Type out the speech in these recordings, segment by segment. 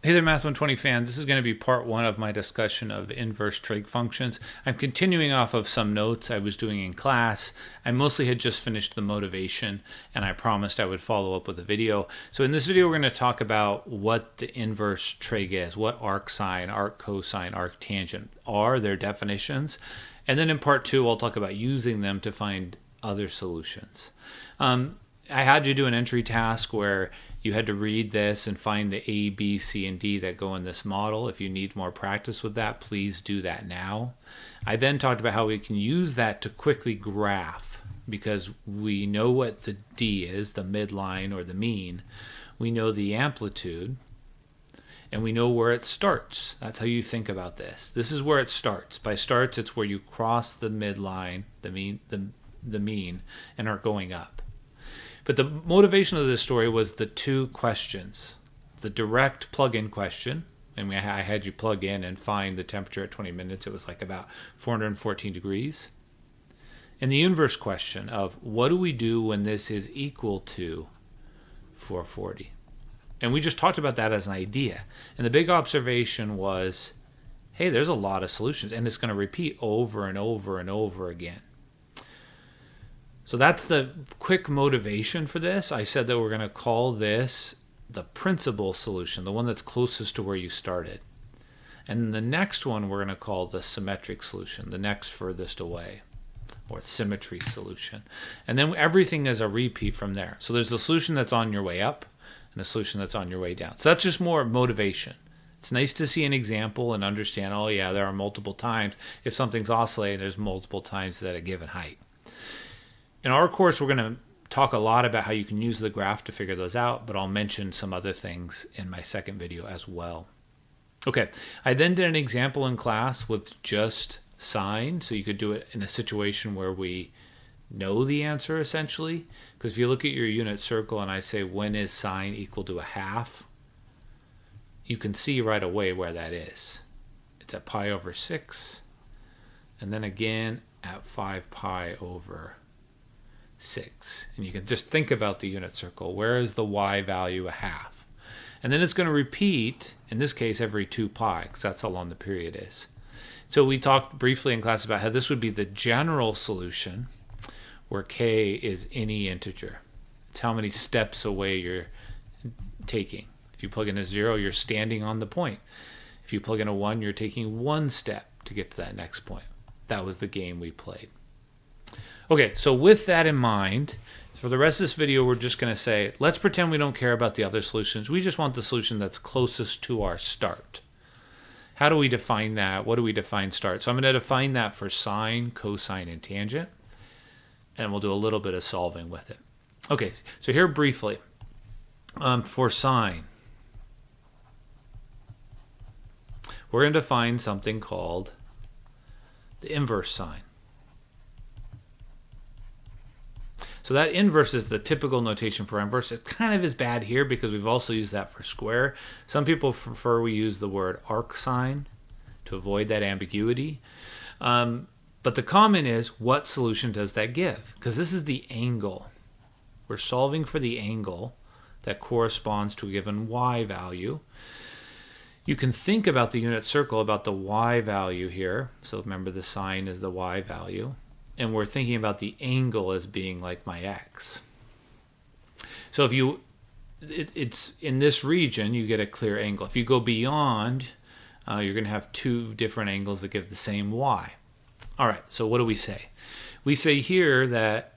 Hey there, Math 120 fans. This is going to be part one of my discussion of inverse trig functions. I'm continuing off of some notes I was doing in class. I mostly had just finished the motivation, and I promised I would follow up with a video. So in this video, we're going to talk about what the inverse trig is, what arc sine, arc cosine, arc tangent are, their definitions. And then in part two, I'll talk about using them to find other solutions. I had you do an entry task where you had to read this and find the A, B, C, and D that go in this model. If you need more practice with that, please do that now. I then talked about how we can use that to quickly graph because we know what the D is, the midline or the mean. We know the amplitude, and we know where it starts. That's how you think about this. This is where it starts. By starts, it's where you cross the midline, the mean, and are going up. But the motivation of this story was the two questions. The direct plug-in question, and I had you plug in and find the temperature at 20 minutes. It was like about 414 degrees. And the inverse question of what do we do when this is equal to 440? And we just talked about that as an idea. And the big observation was, hey, there's a lot of solutions, and it's going to repeat over and over and over again. So that's the quick motivation for this. I said that we're going to call this the principal solution, the one that's closest to where you started. And the next one we're going to call the symmetric solution, the next furthest away, or symmetry solution. And then everything is a repeat from there. So there's the solution that's on your way up and a solution that's on your way down. So that's just more motivation. It's nice to see an example and understand, oh yeah, there are multiple times. If something's oscillating, there's multiple times at a given height. In our course, we're going to talk a lot about how you can use the graph to figure those out, but I'll mention some other things in my second video as well. Okay, I then did an example in class with just sine, so you could do it in a situation where we know the answer essentially, because if you look at your unit circle and I say when is sine equal to a half, you can see right away where that is. It's at pi over 6, and then again at 5 pi over 6. And you can just think about the unit circle. Where is the y value a half? And then it's going to repeat, in this case, every 2 pi, because that's how long the period is. So we talked briefly in class about how this would be the general solution, where k is any integer. It's how many steps away you're taking. If you plug in a 0, you're standing on the point. If you plug in a 1, you're taking 1 step to get to that next point. That was the game we played. Okay, so with that in mind, for the rest of this video, we're just going to say, let's pretend we don't care about the other solutions. We just want the solution that's closest to our start. How do we define that? What do we define start? So I'm going to define that for sine, cosine, and tangent, and we'll do a little bit of solving with it. Okay, so here briefly, for sine, we're going to define something called the inverse sine. So that inverse is the typical notation for inverse. It kind of is bad here because we've also used that for square. Some people prefer we use the word arc sine to avoid that ambiguity. But the comment is, what solution does that give? Because this is the angle. We're solving for the angle that corresponds to a given y value. You can think about the unit circle, about the y value here. So remember the sine is the y value. And we're thinking about the angle as being like my x. So if it's in this region, you get a clear angle. If you go beyond, you're going to have two different angles that give the same y. All right, so what do we say? We say here that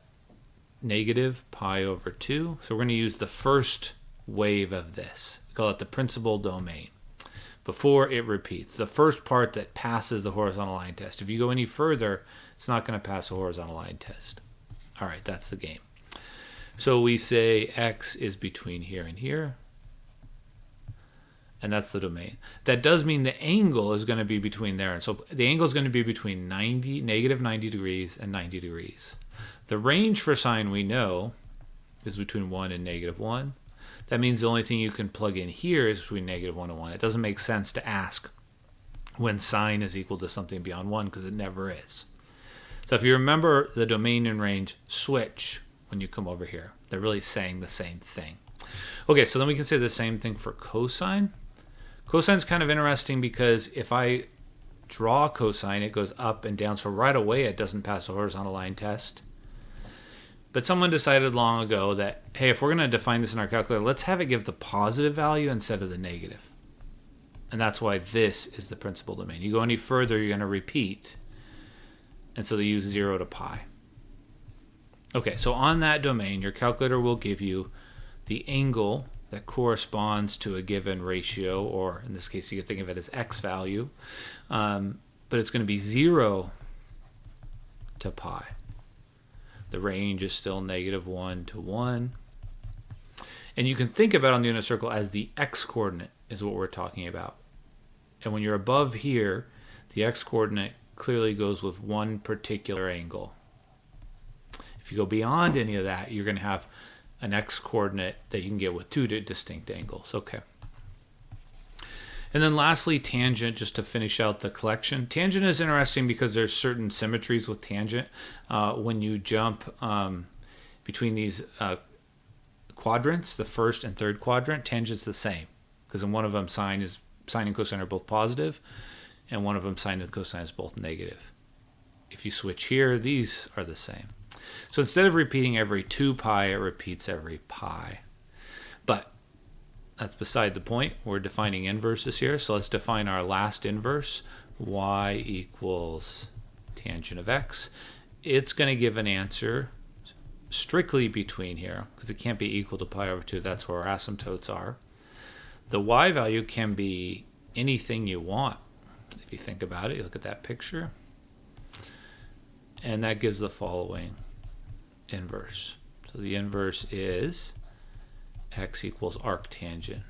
negative pi over 2. So we're going to use the first wave of this. We call it the principal domain. Before it repeats, the first part that passes the horizontal line test. If you go any further, it's not going to pass a horizontal line test. All right, that's the game. So we say x is between here and here, and that's the domain. That does mean the angle is going to be between there. And so the angle is going to be between negative 90 degrees and 90 degrees. The range for sine we know is between 1 and negative 1. That means the only thing you can plug in here is between negative 1 and 1. It doesn't make sense to ask when sine is equal to something beyond 1 because it never is. So if you remember the domain and range switch when you come over here, they're really saying the same thing. Okay, so then we can say the same thing for cosine. Cosine's kind of interesting because if I draw cosine, it goes up and down. So right away, it doesn't pass the horizontal line test. But someone decided long ago that, hey, if we're going to define this in our calculator, let's have it give the positive value instead of the negative. And that's why this is the principal domain. You go any further, you're going to repeat. And so they use 0 to pi. Okay, so on that domain, your calculator will give you the angle that corresponds to a given ratio, or in this case, you can think of it as x value. But it's going to be 0 to pi. The range is still -1 to 1. And you can think about it on the unit circle as the x-coordinate is what we're talking about. And when you're above here, the x-coordinate clearly goes with one particular angle. If you go beyond any of that, you're going to have an x-coordinate that you can get with two distinct angles. Okay. And then lastly, tangent, just to finish out the collection. Tangent is interesting because there's certain symmetries with tangent. When you jump between these quadrants, the first and third quadrant, tangent's the same. Because in one of them, sine and cosine are both positive, and one of them, sine and cosine, is both negative. If you switch here, these are the same. So instead of repeating every 2 pi, it repeats every pi. But that's beside the point. We're defining inverses here. So let's define our last inverse, y equals tangent of x. It's going to give an answer strictly between here, because it can't be equal to pi over 2. That's where our asymptotes are. The y value can be anything you want. If you think about it, you look at that picture. And that gives the following inverse. So the inverse is x equals arctangent.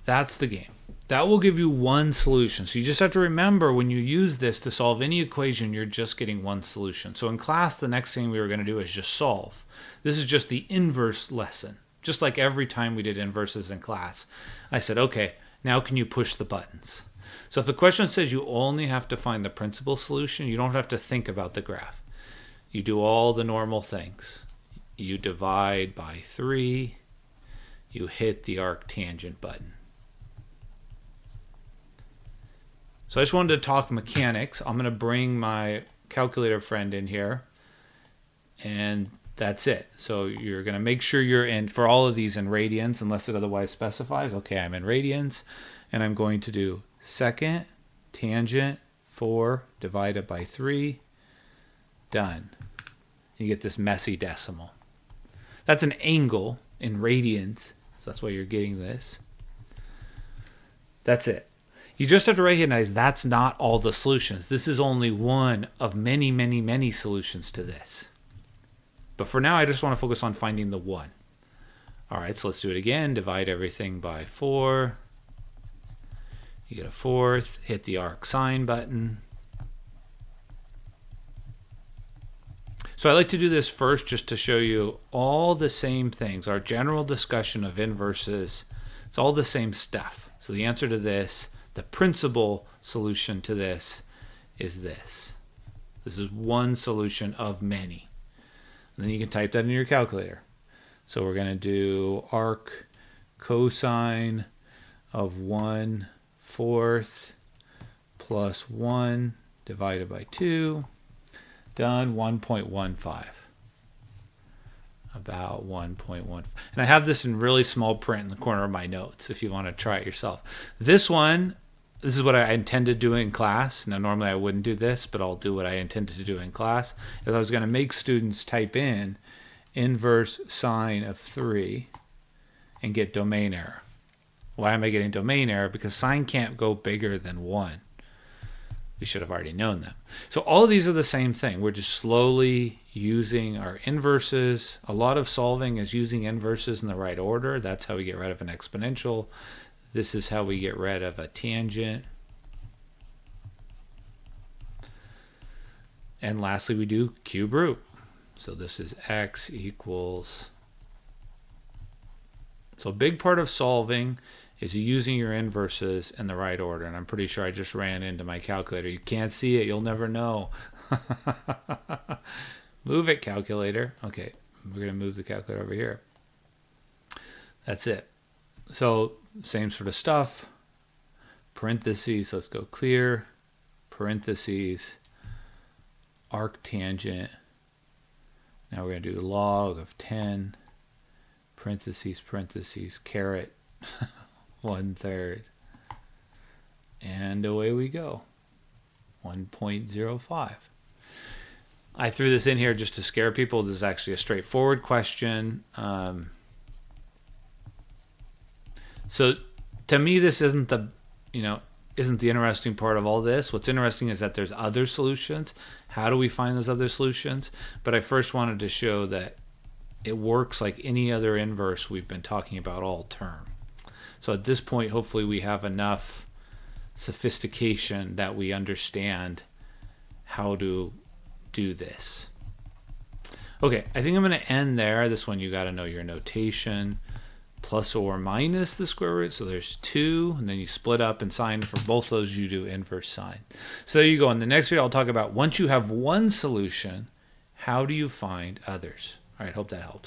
That's the game. That will give you one solution. So you just have to remember when you use this to solve any equation, you're just getting one solution. So in class, the next thing we were going to do is just solve. This is just the inverse lesson. Just like every time we did inverses in class, I said, okay, now can you push the buttons? So if the question says you only have to find the principal solution, you don't have to think about the graph. You do all the normal things. You divide by 3. You hit the arctangent button. So I just wanted to talk mechanics. I'm going to bring my calculator friend in here. And that's it. So you're going to make sure you're in, for all of these, in radians, unless it otherwise specifies. Okay, I'm in radians. And I'm going to do second tangent 4 divided by 3. Done. You get this messy decimal. That's an angle in radians. So that's why you're getting this. That's it. You just have to recognize that's not all the solutions. This is only one of many, many, many solutions to this. But for now, I just want to focus on finding the one. All right, so let's do it again. Divide everything by 4. You get a fourth. Hit the arc sine button. So I like to do this first just to show you all the same things. Our general discussion of inverses, it's all the same stuff. So the answer to this, the principal solution to this, is this. This is one solution of many. And then you can type that in your calculator. So we're going to do arc cosine of 1/4 plus 1 divided by 2. Done. 1.15. About 1.1. And I have this in really small print in the corner of my notes if you want to try it yourself. This is what I intended to do in class. Now, normally I wouldn't do this, but I'll do what I intended to do in class. Is I was going to make students type in inverse sine of 3 and get domain error. Why am I getting domain error? Because sine can't go bigger than 1. We should have already known that. So all of these are the same thing. We're just slowly using our inverses. A lot of solving is using inverses in the right order. That's how we get rid of an exponential. This is how we get rid of a tangent. And lastly, we do cube root. So this is x equals. So a big part of solving is using your inverses in the right order. And I'm pretty sure I just ran into my calculator. You can't see it. You'll never know. Move it, calculator. Okay, we're going to move the calculator over here. That's it. So same sort of stuff. Parentheses, let's go clear. Parentheses, arctangent. Now we're going to do log of 10. Parentheses, parentheses, caret, 1/3. And away we go. 1.05. I threw this in here just to scare people. This is actually a straightforward question. So to me, this isn't the interesting part of all this. What's interesting is that there's other solutions. How do we find those other solutions? But I first wanted to show that it works like any other inverse we've been talking about all term. So at this point, hopefully we have enough sophistication that we understand how to do this. Okay, I think I'm going to end there. This one, you got to know your notation. Plus or minus the square root. So there's 2, and then you split up and sine. For both those, you do inverse sine. So there you go. In the next video, I'll talk about once you have one solution, how do you find others? All right, hope that helps.